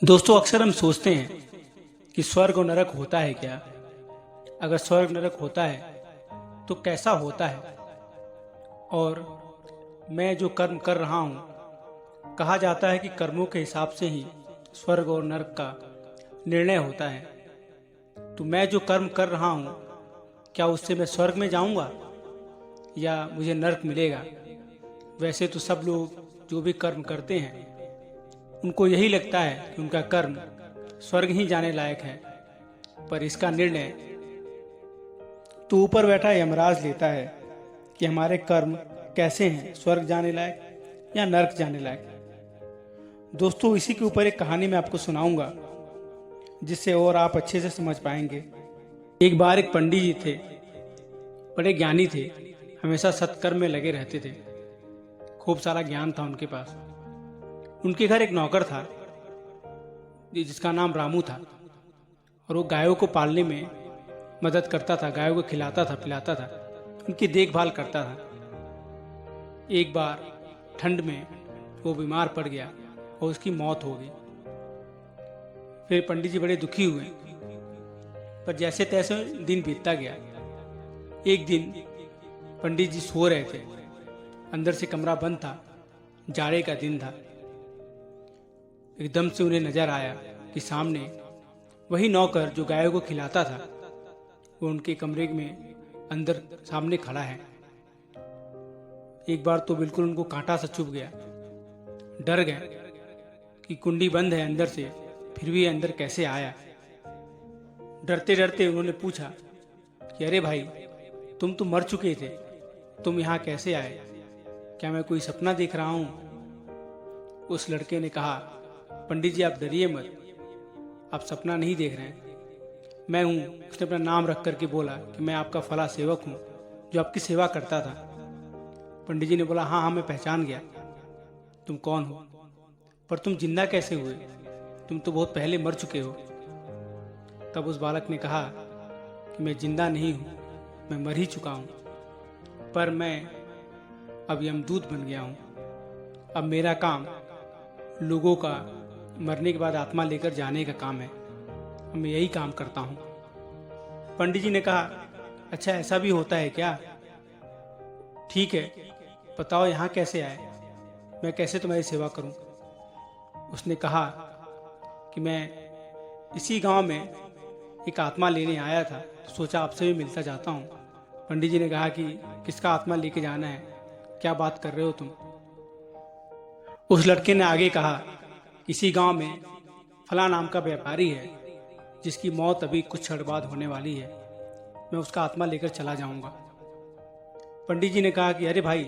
दोस्तों, अक्सर हम सोचते हैं कि स्वर्ग और नरक होता है क्या। अगर स्वर्ग नरक होता है तो कैसा होता है। और मैं जो कर्म कर रहा हूँ, कहा जाता है कि कर्मों के हिसाब से ही स्वर्ग और नरक का निर्णय होता है। तो मैं जो कर्म कर रहा हूँ, क्या उससे मैं स्वर्ग में जाऊँगा या मुझे नरक मिलेगा। वैसे तो सब लोग जो भी कर्म करते हैं उनको यही लगता है कि उनका कर्म स्वर्ग ही जाने लायक है, पर इसका निर्णय तो ऊपर बैठा यमराज लेता है कि हमारे कर्म कैसे हैं, स्वर्ग जाने लायक या नरक जाने लायक। दोस्तों, इसी के ऊपर एक कहानी मैं आपको सुनाऊंगा जिससे और आप अच्छे से समझ पाएंगे। एक बार एक पंडित जी थे, बड़े ज्ञानी थे, हमेशा सत्कर्म में लगे रहते थे। खूब सारा ज्ञान था उनके पास। उनके घर एक नौकर था जिसका नाम रामू था, और वो गायों को पालने में मदद करता था, गायों को खिलाता था, पिलाता था, उनकी देखभाल करता था। एक बार ठंड में वो बीमार पड़ गया और उसकी मौत हो गई। फिर पंडित जी बड़े दुखी हुए, पर जैसे तैसे दिन बीतता गया। एक दिन पंडित जी सो रहे थे, अंदर से कमरा बंद था, जाड़े का दिन था। एकदम से उन्हें नजर आया कि सामने वही नौकर जो गायों को खिलाता था, वो उनके कमरे में अंदर सामने खड़ा है। एक बार तो बिल्कुल उनको कांटा सा चुभ गया, डर गए कि कुंडी बंद है अंदर से, फिर भी अंदर कैसे आया। डरते डरते उन्होंने पूछा कि अरे भाई, तुम तो मर चुके थे, तुम यहाँ कैसे आए? क्या मैं कोई सपना देख रहा हूँ? उस लड़के ने कहा, पंडित जी आप डरिए मत, आप सपना नहीं देख रहे हैं, मैं हूँ। उसने अपना नाम रख करके बोला कि मैं आपका फला सेवक हूँ जो आपकी सेवा करता था। पंडित जी ने बोला, हाँ हाँ मैं पहचान गया, तुम कौन हो, पर तुम जिंदा कैसे हुए? तुम तो बहुत पहले मर चुके हो। तब उस बालक ने कहा कि मैं जिंदा नहीं हूँ, मैं मर ही चुका हूँ, पर मैं अब यमदूत बन गया हूँ। अब मेरा काम लोगों का मरने के बाद आत्मा लेकर जाने का काम है, मैं यही काम करता हूँ। पंडित जी ने कहा, अच्छा ऐसा भी होता है क्या? ठीक है, बताओ यहाँ कैसे आए, मैं कैसे तुम्हारी सेवा करूँ? उसने कहा कि मैं इसी गांव में एक आत्मा लेने आया था, तो सोचा आपसे भी मिलता जाता हूँ। पंडित जी ने कहा कि किसका आत्मा लेके जाना है, क्या बात कर रहे हो तुम? उस लड़के ने आगे कहा, इसी गांव में फला नाम का व्यापारी है जिसकी मौत अभी कुछ क्षण बाद होने वाली है, मैं उसका आत्मा लेकर चला जाऊंगा। पंडित जी ने कहा कि अरे भाई,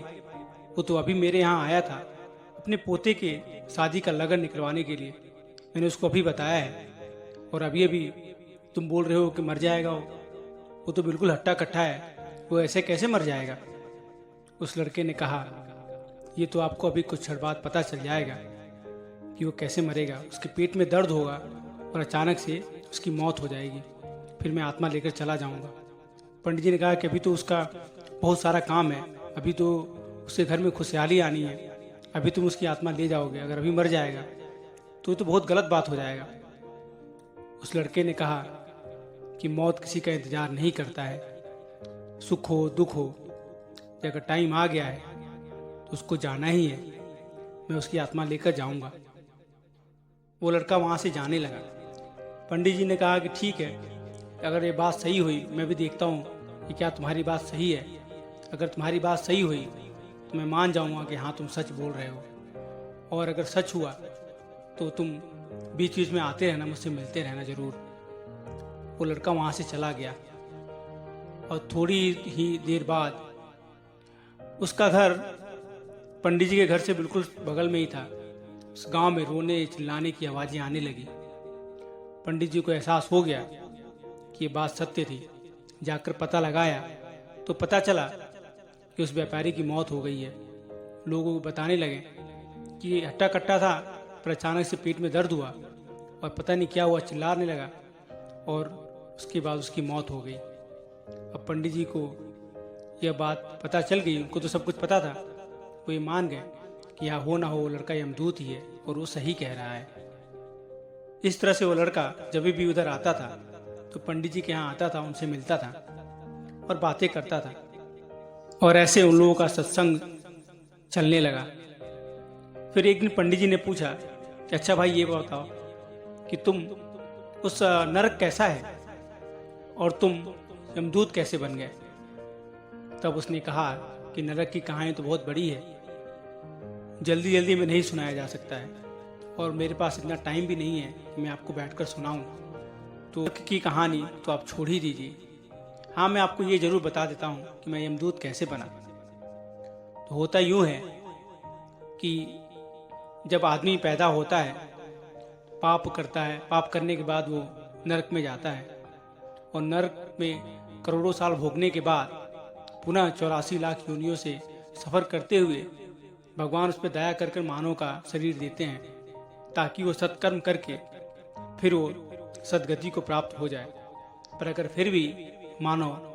वो तो अभी मेरे यहाँ आया था अपने पोते के शादी का लगन निकलवाने के लिए, मैंने उसको अभी बताया है, और अभी अभी तुम बोल रहे हो कि मर जाएगा। वो तो बिल्कुल हट्टा कट्टा है, वो ऐसे कैसे मर जाएगा? उस लड़के ने कहा, ये तो आपको अभी कुछ क्षण बाद पता चल जाएगा कि वो कैसे मरेगा। उसके पेट में दर्द होगा और अचानक से उसकी मौत हो जाएगी, फिर मैं आत्मा लेकर चला जाऊंगा। पंडित जी ने कहा कि अभी तो उसका बहुत सारा काम है, अभी तो उसके घर में खुशहाली आनी है, अभी तुम उसकी आत्मा ले जाओगे, अगर अभी मर जाएगा तो ये तो बहुत गलत बात हो जाएगा। उस लड़के ने कहा कि मौत किसी का इंतजार नहीं करता है, सुख हो दुख हो, अगर टाइम आ गया है तो उसको जाना ही है, मैं उसकी आत्मा लेकर जाऊंगा। वो लड़का वहां से जाने लगा। पंडित जी ने कहा कि ठीक है, अगर ये बात सही हुई, मैं भी देखता हूँ कि क्या तुम्हारी बात सही है। अगर तुम्हारी बात सही हुई तो मैं मान जाऊंगा कि हाँ तुम सच बोल रहे हो, और अगर सच हुआ तो तुम बीच बीच में आते रहना, मुझसे मिलते रहना जरूर। वो लड़का वहां से चला गया, और थोड़ी ही देर बाद उसका घर पंडित जी के घर से बिल्कुल बगल में ही था। उस गांव में रोने चिल्लाने की आवाजें आने लगी। पंडित जी को एहसास हो गया कि ये बात सत्य थी। जाकर पता लगाया तो पता चला कि उस व्यापारी की मौत हो गई है। लोगों को बताने लगे कि ये हट्टा कट्टा था, पर अचानक से पेट में दर्द हुआ और पता नहीं क्या हुआ, चिल्लाने लगा, और उसके बाद उसकी मौत हो गई। अब पंडित जी को यह बात पता चल गई, उनको तो सब कुछ पता था। वो ये मान गए कि यहाँ हो ना हो लड़का यमदूत ही है और वो सही कह रहा है। इस तरह से वो लड़का जब भी उधर आता था तो पंडित जी के यहाँ आता था, उनसे मिलता था और बातें करता था। और ऐसे उन लोगों का सत्संग चलने लगा। फिर एक दिन पंडित जी ने पूछा कि अच्छा भाई ये बताओ कि तुम उस नरक कैसा है और तुम यमदूत कैसे बन गए। तब उसने कहा कि नरक की कहानी तो बहुत बड़ी है, जल्दी जल्दी में नहीं सुनाया जा सकता है और मेरे पास इतना टाइम भी नहीं है कि मैं आपको बैठकर सुनाऊं। तो नरक की कहानी तो आप छोड़ ही दीजिए। हाँ, मैं आपको ये जरूर बता देता हूँ कि मैं यमदूत कैसे बना। तो होता यूँ है कि जब आदमी पैदा होता है, पाप करता है, पाप करने के बाद वो नरक में जाता है और नरक में करोड़ों साल भोगने के बाद पुनः 84 लाख योनियों से सफर करते हुए भगवान उस पर दया कर कर मानव का शरीर देते हैं ताकि वो सत्कर्म करके फिर वो सदगति को प्राप्त हो जाए। पर अगर फिर भी मानव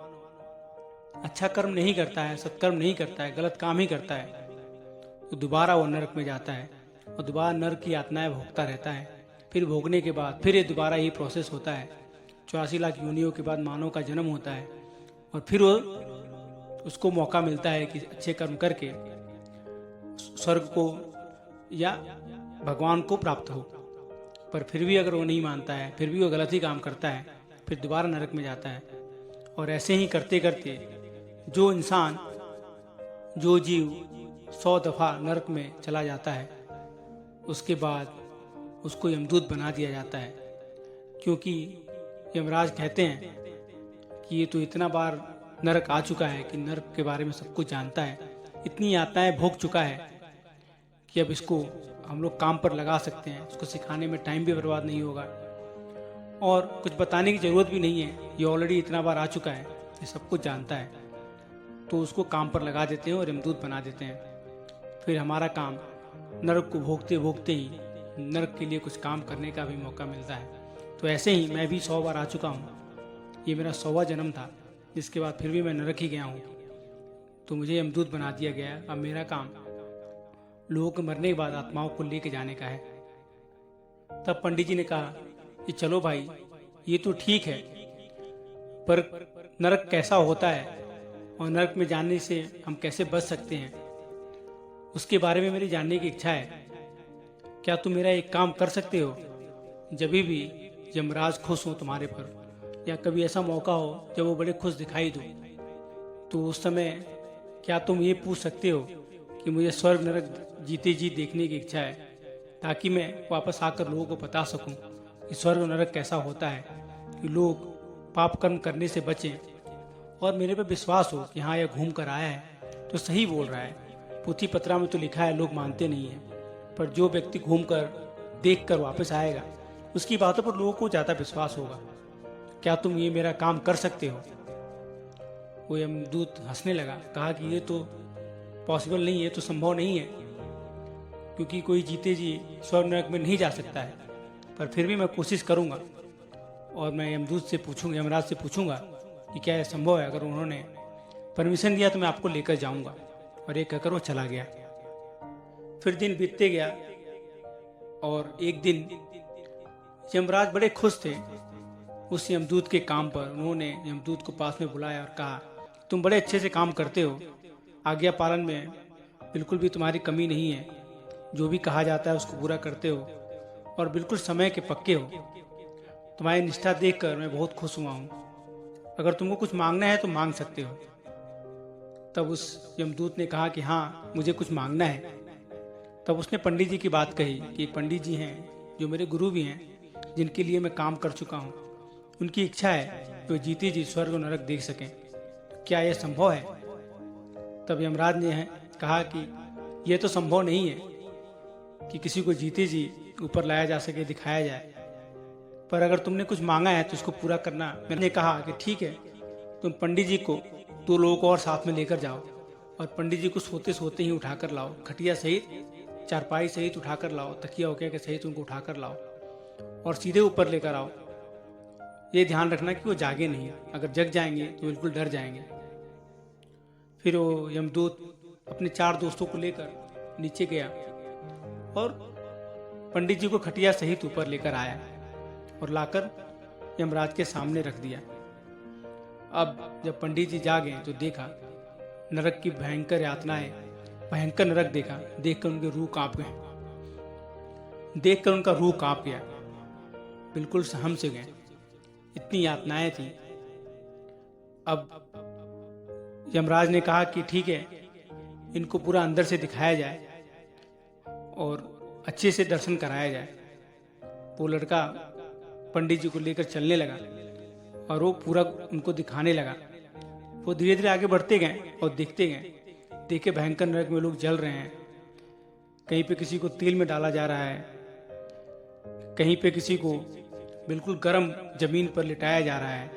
अच्छा कर्म नहीं करता है, सत्कर्म नहीं करता है, गलत काम ही करता है, तो दोबारा वो नरक में जाता है और दोबारा नरक की यातनाएं भोगता रहता है। फिर भोगने के बाद फिर ये दोबारा यही प्रोसेस होता है। 84 लाख योनियों के बाद मानव का जन्म होता है और फिर वो उसको मौका मिलता है कि अच्छे कर्म करके स्वर्ग को या भगवान को प्राप्त हो। पर फिर भी अगर वो नहीं मानता है, फिर भी वो गलत ही काम करता है, फिर दोबारा नरक में जाता है। और ऐसे ही करते करते जो इंसान, जो जीव 100 दफा नरक में चला जाता है उसके बाद उसको यमदूत बना दिया जाता है। क्योंकि यमराज कहते हैं कि ये तो इतना बार नरक आ चुका है कि नरक के बारे में सब कुछ जानता है, इतनी यातनाएं भोग चुका है कि अब इसको हम लोग काम पर लगा सकते हैं। उसको सिखाने में टाइम भी बर्बाद नहीं होगा और कुछ बताने की जरूरत भी नहीं है, ये ऑलरेडी इतना बार आ चुका है, ये सब कुछ जानता है। तो उसको काम पर लगा देते हैं और यमदूत बना देते हैं। फिर हमारा काम नरक को भोगते भोगते ही नरक के लिए कुछ काम करने का भी मौका मिलता है। तो ऐसे ही मैं भी 100 बार आ चुका हूँ, ये मेरा 100वां जन्म था, जिसके बाद फिर भी मैं नरक ही गया हूँ। तो मुझे यमदूत बना दिया गया। अब मेरा काम लोगों के मरने के बाद आत्माओं को लेके जाने का है। तब पंडित जी ने कहा कि चलो भाई ये तो ठीक है, पर नरक कैसा होता है और नरक में जाने से हम कैसे बच सकते हैं, उसके बारे में मेरी जानने की इच्छा है। क्या तुम मेरा एक काम कर सकते हो? जब भी यमराज खुश हो तुम्हारे पर या कभी ऐसा मौका हो जब वो बड़े खुश दिखाई दो, तो उस समय क्या तुम ये पूछ सकते हो कि मुझे स्वर्ग नरक जीते जी देखने की इच्छा है, ताकि मैं वापस आकर लोगों को बता सकूं कि स्वर्ग नरक कैसा होता है, कि लोग पाप कर्म करने से बचें और मेरे पे विश्वास हो कि हाँ, यह घूम कर आया है तो सही बोल रहा है। पुथी पत्रा में तो लिखा है, लोग मानते नहीं है, पर जो व्यक्ति घूम कर देख कर वापस आएगा उसकी बातों पर लोगों को ज्यादा विश्वास होगा। क्या तुम ये मेरा काम कर सकते हो? वो यमदूत हंसने लगा, कहा कि ये तो पॉसिबल नहीं है, तो संभव नहीं है, क्योंकि कोई जीते जी स्वर्ग नरक में नहीं जा सकता है। पर फिर भी मैं कोशिश करूंगा और मैं यमदूत से पूछूंगा, यमराज से पूछूंगा कि क्या यह संभव है। अगर उन्होंने परमिशन दिया तो मैं आपको लेकर जाऊंगा। और ये कहकर वो चला गया। फिर दिन बीतते गया और एक दिन यमराज बड़े खुश थे उस यमदूत के काम पर। उन्होंने यमदूत को पास में बुलाया और कहा, तुम बड़े अच्छे से काम करते हो, आज्ञा पालन में बिल्कुल भी तुम्हारी कमी नहीं है, जो भी कहा जाता है उसको पूरा करते हो और बिल्कुल समय के पक्के हो। तुम्हारी निष्ठा देखकर मैं बहुत खुश हुआ हूँ। अगर तुमको कुछ मांगना है तो मांग सकते हो। तब उस यमदूत ने कहा कि हाँ, मुझे कुछ मांगना है। तब उसने पंडित जी की बात कही कि एक पंडित जी हैं जो मेरे गुरु भी हैं, जिनके लिए मैं काम कर चुका हूँ, उनकी इच्छा है कि वो जीते जी स्वर्ग और नरक देख सकें। क्या यह संभव है? तब यमराज ने कहा कि यह तो संभव नहीं है कि किसी को जीते जी ऊपर लाया जा सके, दिखाया जाए, पर अगर तुमने कुछ मांगा है तो उसको पूरा करना। मैंने कहा कि ठीक है, तुम पंडित जी को 2 लोगों को और साथ में लेकर जाओ और पंडित जी को सोते सोते ही उठाकर लाओ, खटिया सहित, चारपाई सहित उठाकर लाओ, तकिया वकिया के सहित उनको उठाकर लाओ और सीधे ऊपर लेकर आओ। ये ध्यान रखना कि वो जागे नहीं, अगर जग जाएंगे तो बिल्कुल डर जाएंगे। फिर वो यमदूत अपने 4 दोस्तों को लेकर नीचे गया और पंडित जी को खटिया सहित ऊपर लेकर आया। और लाकर यमराज के सामने रख दिया। अब जब पंडित जी जागे तो देखा नरक की भयंकर यातनाएं, भयंकर नरक देखा। देखकर उनके रूह कांप गए, देखकर उनका रूह कांप गया, बिल्कुल सहम से गए, इतनी यातनाएं थी। अब यमराज ने कहा कि ठीक है, इनको पूरा अंदर से दिखाया जाए और अच्छे से दर्शन कराया जाए। वो लड़का पंडित जी को लेकर चलने लगा और वो पूरा उनको दिखाने लगा। वो धीरे धीरे आगे बढ़ते गए और देखते गए, देखे भयंकर नरक में लोग जल रहे हैं। कहीं पे किसी को तेल में डाला जा रहा है, कहीं पे किसी को बिल्कुल गर्म जमीन पर लिटाया जा रहा है।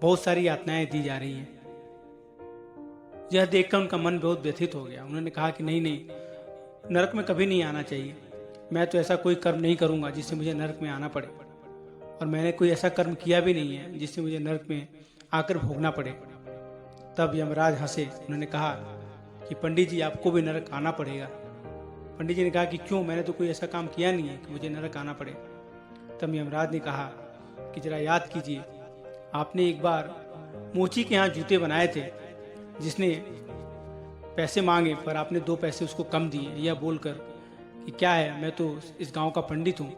बहुत सारी यातनाएं दी जा रही हैं। यह देखकर उनका मन बहुत व्यथित हो गया। उन्होंने कहा कि नहीं नहीं, नरक में कभी नहीं आना चाहिए। मैं तो ऐसा कोई कर्म नहीं करूंगा जिससे मुझे नरक में आना पड़े, और मैंने कोई ऐसा कर्म किया भी नहीं है जिससे मुझे नरक में आकर भोगना पड़े। तब यमराज हंसे। उन्होंने कहा कि पंडित जी, आपको भी नरक आना पड़ेगा। पंडित जी ने कहा कि क्यों, मैंने तो कोई ऐसा काम किया नहीं है कि मुझे नरक आना पड़े। तब यमराज ने कहा कि जरा याद कीजिए, आपने एक बार मोची के यहाँ जूते बनाए थे, जिसने पैसे मांगे पर आपने 2 पैसे उसको कम दिए, यह बोलकर कि क्या है, मैं तो इस गांव का पंडित हूँ,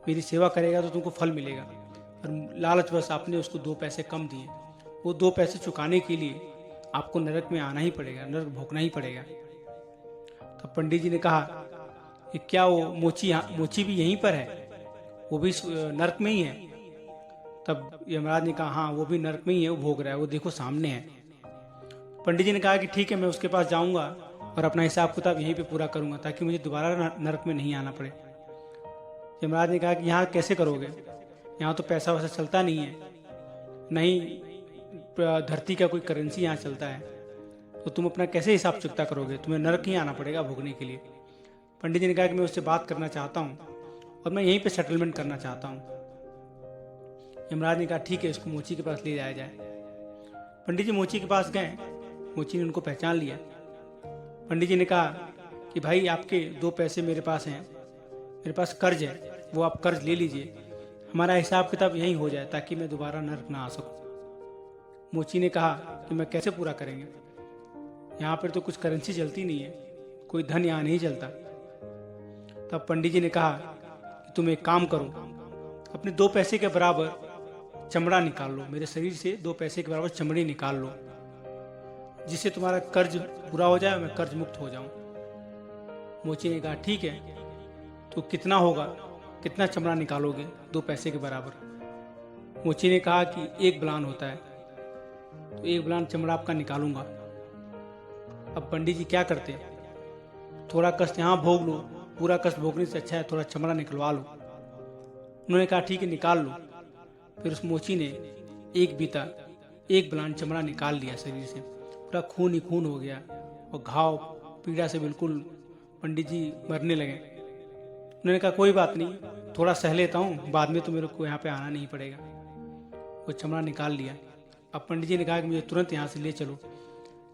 मेरी सेवा करेगा तो तुमको फल मिलेगा। और लालचवश आपने उसको 2 पैसे कम दिए। वो 2 पैसे चुकाने के लिए आपको नरक में आना ही पड़ेगा, नरक भोगना ही पड़ेगा। तब पंडित जी ने कहा कि क्या वो मोची भी यहीं पर है, वो भी नरक में ही है? तब यमराज ने कहा हाँ, वो भी नरक में ही है, वो भोग रहा है, वो देखो सामने है। पंडित जी ने कहा कि ठीक है, मैं उसके पास जाऊंगा और अपना हिसाब किताब यहीं पे पूरा करूंगा, ताकि मुझे दोबारा नरक में नहीं आना पड़े। यमराज ने कहा कि यहाँ कैसे करोगे, यहाँ तो पैसा वैसा चलता नहीं है, नहीं धरती का कोई करेंसी यहाँ चलता है, तो तुम अपना कैसे हिसाब चुकता करोगे, तुम्हें नरक ही आना पड़ेगा भोगने के लिए। पंडित जी ने कहा कि मैं उससे बात करना चाहता हूँ और मैं यहीं पे सेटलमेंट करना चाहता हूँ। यमराज ने कहा ठीक है, इसको मोची के पास ले जाया जाए। पंडित जी मोची के पास गए। मोची ने उनको पहचान लिया। पंडित जी ने कहा कि भाई, आपके 2 पैसे मेरे पास हैं, मेरे पास कर्ज है, वो आप कर्ज ले लीजिए, हमारा हिसाब किताब यहीं हो जाए ताकि मैं दोबारा नरक ना आ सकूं। मोची ने कहा कि मैं कैसे पूरा करेंगे, यहाँ पर तो कुछ करेंसी चलती नहीं है, कोई धन यहाँ नहीं चलता। तब पंडित जी ने कहा कि तुम एक काम करो, अपने 2 पैसे के बराबर चमड़ा निकाल लो, मेरे शरीर से 2 पैसे के बराबर चमड़ी निकाल लो, जिससे तुम्हारा कर्ज पूरा हो जाए, मैं कर्ज मुक्त हो जाऊं। मोची ने कहा ठीक है, तो कितना होगा, कितना चमड़ा निकालोगे 2 पैसे के बराबर? मोची ने कहा कि 1 बलान होता है, तो 1 बलान चमड़ा आपका निकालूंगा। अब पंडित जी क्या करते, थोड़ा कष्ट यहाँ भोग लो, पूरा कष्ट भोगने से अच्छा है थोड़ा चमड़ा निकलवा लो। उन्होंने कहा ठीक है, निकाल लो। फिर उस मोची ने 1 बलान चमड़ा निकाल लिया शरीर से, पूरा खून ही खून हो गया और घाव पीड़ा से बिल्कुल पंडित जी मरने लगे। उन्होंने कहा कोई बात नहीं, थोड़ा सह लेता हूँ, बाद में तो मेरे को यहाँ पे आना नहीं पड़ेगा। वो चमड़ा निकाल लिया। अब पंडित जी ने कहा कि मुझे तुरंत यहाँ से ले चलो,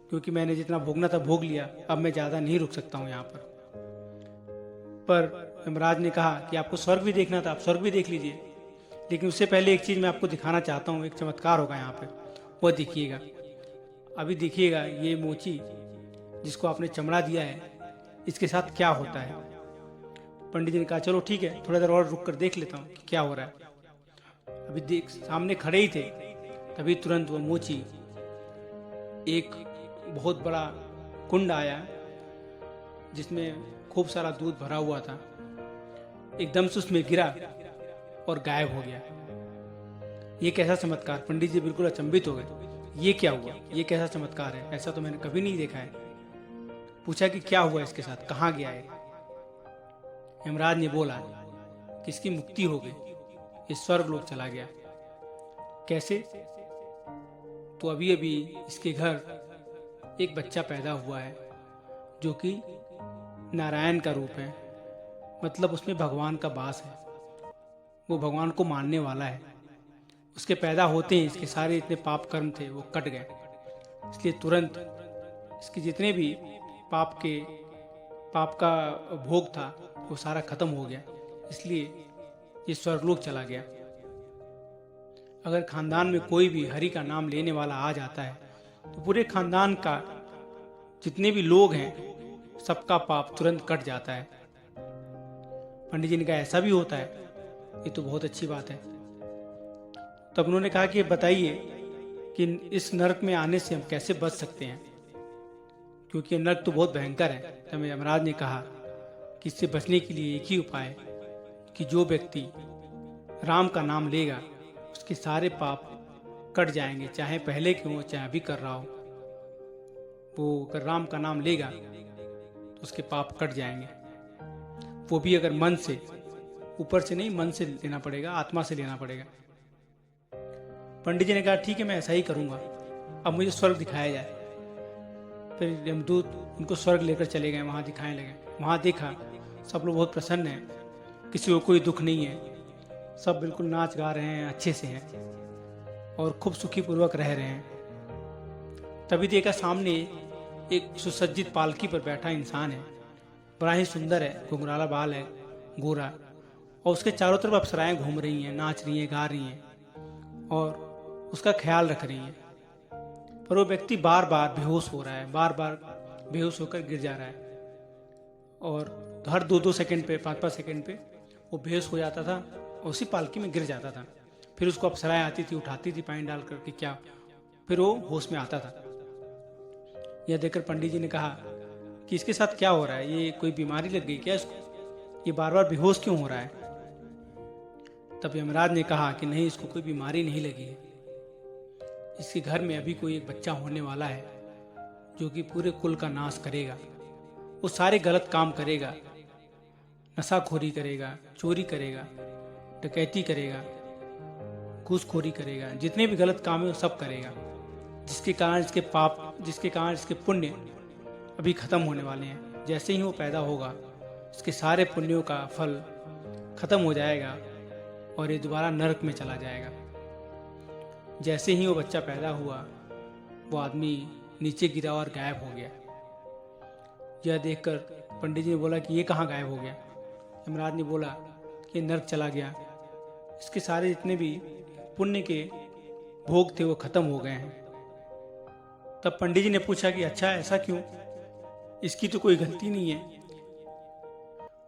क्योंकि मैंने जितना भोगना था भोग लिया, अब मैं ज़्यादा नहीं रुक सकता हूँ यहाँ पर यमराज ने कहा कि आपको स्वर्ग भी देखना था, आप स्वर्ग भी देख लीजिए, लेकिन उससे पहले एक चीज़ मैं आपको दिखाना चाहता हूँ, एक चमत्कार होगा यहाँ पे, वो देखिएगा। अभी देखिएगा ये मोची जिसको आपने चमड़ा दिया है, इसके साथ क्या होता है। पंडित जी ने कहा चलो ठीक है, थोड़ा देर और रुक कर देख लेता हूँ कि क्या हो रहा है। अभी देख सामने खड़े ही थे, तभी तुरंत वो मोची एक बहुत बड़ा कुंड आया जिसमें खूब सारा दूध भरा हुआ था, एकदम से उसमें गिरा और गायब हो गया। ये कैसा चमत्कार, पंडित जी बिल्कुल अचंभित हो गए, ये क्या हुआ, ये कैसा चमत्कार है, ऐसा तो मैंने कभी नहीं देखा है। पूछा कि क्या हुआ इसके साथ, कहाँ गया है। यमराज ने बोला कि इसकी मुक्ति हो गई, ये स्वर्ग लोक चला गया। कैसे? तो अभी अभी इसके घर एक बच्चा पैदा हुआ है जो कि नारायण का रूप है, मतलब उसमें भगवान का वास है, वो भगवान को मानने वाला है। उसके पैदा होते ही इसके सारे इतने पाप कर्म थे वो कट गए, इसलिए तुरंत इसके जितने भी पाप का भोग था वो सारा खत्म हो गया। इसलिए ये स्वर्गलोक चला गया। अगर खानदान में कोई भी हरि का नाम लेने वाला आ जाता है तो पूरे खानदान का जितने भी लोग हैं सबका पाप तुरंत कट जाता है। पंडित जी ने कहा ऐसा भी होता है, ये तो बहुत अच्छी बात है। तब उन्होंने कहा कि बताइए कि इस नरक में आने से हम कैसे बच सकते हैं, क्योंकि नरक तो बहुत भयंकर है। तब यमराज ने कहा कि इससे बचने के लिए एक ही उपाय है कि जो व्यक्ति राम का नाम लेगा उसके सारे पाप कट जाएंगे, चाहे पहले के हो चाहे अभी कर रहा हो। वो अगर राम का नाम लेगा तो उसके पाप कट जाएंगे, वो भी अगर मन से, ऊपर से नहीं, मन से लेना पड़ेगा, आत्मा से लेना पड़ेगा। पंडित जी ने कहा ठीक है, मैं ऐसा ही करूंगा, अब मुझे स्वर्ग दिखाया जाए। फिर यमदूत उनको स्वर्ग लेकर चले गए, वहां दिखाने लगे। वहां देखा सब लोग बहुत प्रसन्न हैं, किसी को कोई दुख नहीं है, सब बिल्कुल नाच गा रहे हैं, अच्छे से हैं और खूब सुखी पूर्वक रह रहे हैं। तभी देखा सामने एक सुसज्जित पालकी पर बैठा इंसान है, बड़ा ही सुंदर है, घुंघराला बाल है, गोरा, और उसके चारों तरफ अप्सराएं घूम रही हैं, नाच रही हैं, गा रही हैं और उसका ख्याल रख रही हैं। पर वो व्यक्ति बार बार बेहोश हो रहा है, बार बार बेहोश होकर गिर जा रहा है और हर 2-2 सेकंड पे, 5-5 सेकंड पे वो बेहोश हो जाता था और उसी पालकी में गिर जाता था। फिर उसको अप्सराएं आती थी, उठाती थी पानी डाल करके, क्या, फिर वो होश में आता था। यह देखकर पंडित जी ने कहा कि इसके साथ क्या हो रहा है, ये कोई बीमारी लग गई क्या इसको, ये बार बार बेहोश क्यों हो रहा है। तब यमराज ने कहा कि नहीं, इसको कोई बीमारी नहीं लगी है, इसके घर में अभी कोई एक बच्चा होने वाला है जो कि पूरे कुल का नाश करेगा। वो सारे गलत काम करेगा, नशाखोरी करेगा, चोरी करेगा, डकैती करेगा, घूसखोरी करेगा, जितने भी गलत काम है वो सब करेगा, जिसके कारण इसके पाप, जिसके कारण इसके पुण्य अभी खत्म होने वाले हैं। जैसे ही वो पैदा होगा इसके सारे पुण्यों का फल खत्म हो जाएगा और ये दोबारा नरक में चला जाएगा। जैसे ही वो बच्चा पैदा हुआ वो आदमी नीचे गिरा और गायब हो गया। यह देखकर पंडित जी ने बोला कि ये कहाँ गायब हो गया। यमराज ने बोला कि नरक चला गया, इसके सारे जितने भी पुण्य के भोग थे वो खत्म हो गए हैं। तब पंडित जी ने पूछा कि अच्छा, ऐसा क्यों, इसकी तो कोई गलती नहीं है,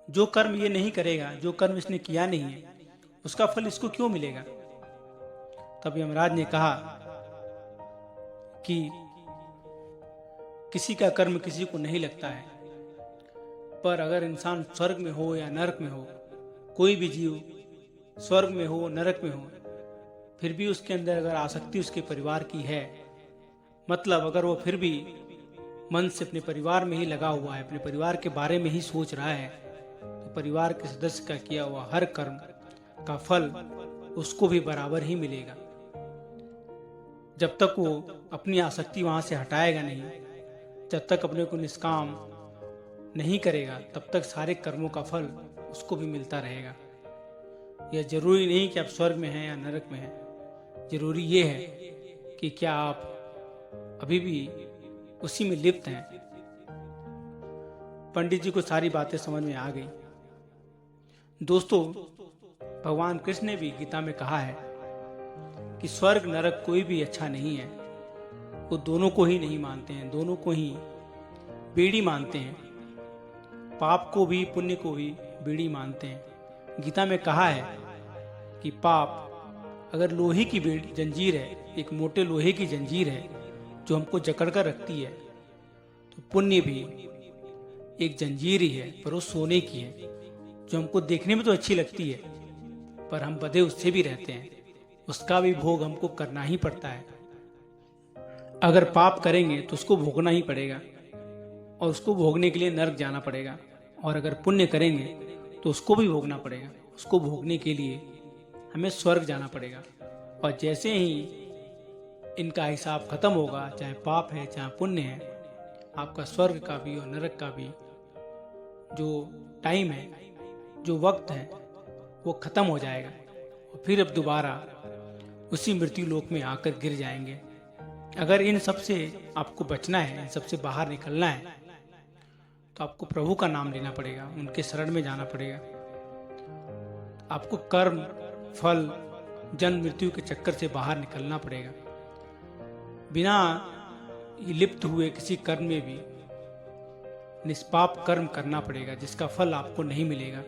जो कर्म ये नहीं करेगा, जो कर्म इसने किया नहीं है, उसका फल इसको क्यों मिलेगा। तब यमराज ने कहा कि किसी का कर्म किसी को नहीं लगता है, पर अगर इंसान स्वर्ग में हो या नरक में हो, कोई भी जीव स्वर्ग में हो नरक में हो, फिर भी उसके अंदर अगर आसक्ति उसके परिवार की है, मतलब अगर वो फिर भी मन से अपने परिवार में ही लगा हुआ है, अपने परिवार के बारे में ही सोच रहा है, तो परिवार के सदस्य का किया हुआ हर कर्म का फल उसको भी बराबर ही मिलेगा। जब तक वो अपनी आसक्ति वहां से हटाएगा नहीं, जब तक अपने को निष्काम नहीं करेगा, तब तक सारे कर्मों का फल उसको भी मिलता रहेगा। यह जरूरी नहीं कि आप स्वर्ग में हैं या नरक में हैं, जरूरी ये है कि क्या आप अभी भी उसी में लिप्त हैं। पंडित जी को सारी बातें समझ में आ गई। दोस्तों, भगवान कृष्ण ने भी गीता में कहा है कि स्वर्ग नरक कोई भी अच्छा नहीं है, वो दोनों को ही नहीं मानते हैं, दोनों को ही बेड़ी मानते हैं, पाप को भी पुण्य को भी बेड़ी मानते हैं। गीता में कहा है कि पाप अगर लोहे की बेड़ी जंजीर है, एक मोटे लोहे की जंजीर है जो हमको जकड़ कर रखती है, तो पुण्य भी एक जंजीर ही है, पर वो सोने की है, जो हमको देखने में तो अच्छी लगती है, पर हम बंधे उससे भी रहते हैं, उसका भी भोग हमको करना ही पड़ता है। अगर पाप करेंगे तो उसको भोगना ही पड़ेगा और उसको भोगने के लिए नरक जाना पड़ेगा, और अगर पुण्य करेंगे तो उसको भी भोगना पड़ेगा, उसको भोगने के लिए हमें स्वर्ग जाना पड़ेगा। और जैसे ही इनका हिसाब खत्म होगा, चाहे पाप है चाहे पुण्य है, आपका स्वर्ग का भी और नरक का भी जो टाइम है, जो वक्त है, वो खत्म हो जाएगा और फिर अब दोबारा उसी मृत्यु लोक में आकर गिर जाएंगे। अगर इन सब से आपको बचना है, इन सब से बाहर निकलना है, तो आपको प्रभु का नाम लेना पड़ेगा, उनके शरण में जाना पड़ेगा। आपको कर्म, फल, जन्म मृत्यु के चक्कर से बाहर निकलना पड़ेगा। बिना लिप्त हुए किसी कर्म में भी निष्पाप कर्म करना पड़ेगा, जिसका फल आपको नहीं मिलेगा।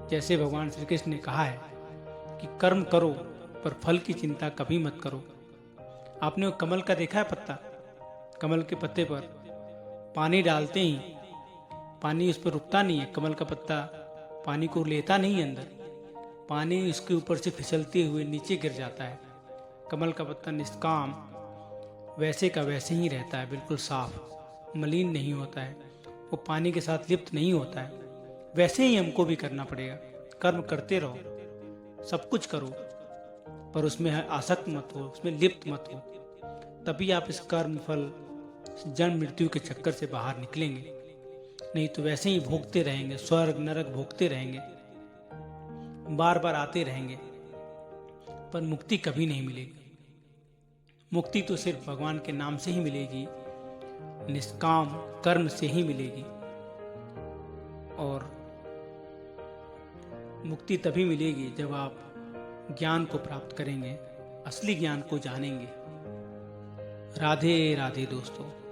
जैसे भगवान श्री कृष्ण ने कहा है कि कर्म करो पर फल की चिंता कभी मत करो। आपने वो कमल का देखा है पत्ता? कमल के पत्ते पर पानी डालते ही पानी उस पर रुकता नहीं है। कमल का पत्ता पानी को लेता नहीं है अंदर, पानी उसके ऊपर से फिसलते हुए नीचे गिर जाता है। कमल का पत्ता निष्काम वैसे का वैसे ही रहता है, बिल्कुल साफ, मलिन नहीं होता है, वो पानी के साथ लिप्त नहीं होता है। वैसे ही हमको भी करना पड़ेगा। कर्म करते रहो, सब कुछ करो, पर उसमें आसक्त मत हो, उसमें लिप्त मत हो। तभी आप इस कर्म फल जन्म मृत्यु के चक्कर से बाहर निकलेंगे। नहीं तो वैसे ही भोगते रहेंगे, स्वर्ग नरक भोगते रहेंगे, बार बार आते रहेंगे, पर मुक्ति कभी नहीं मिलेगी। मुक्ति तो सिर्फ भगवान के नाम से ही मिलेगी, निष्काम कर्म से ही मिलेगी। और मुक्ति तभी मिलेगी जब आप ज्ञान को प्राप्त करेंगे, असली ज्ञान को जानेंगे। राधे राधे दोस्तों।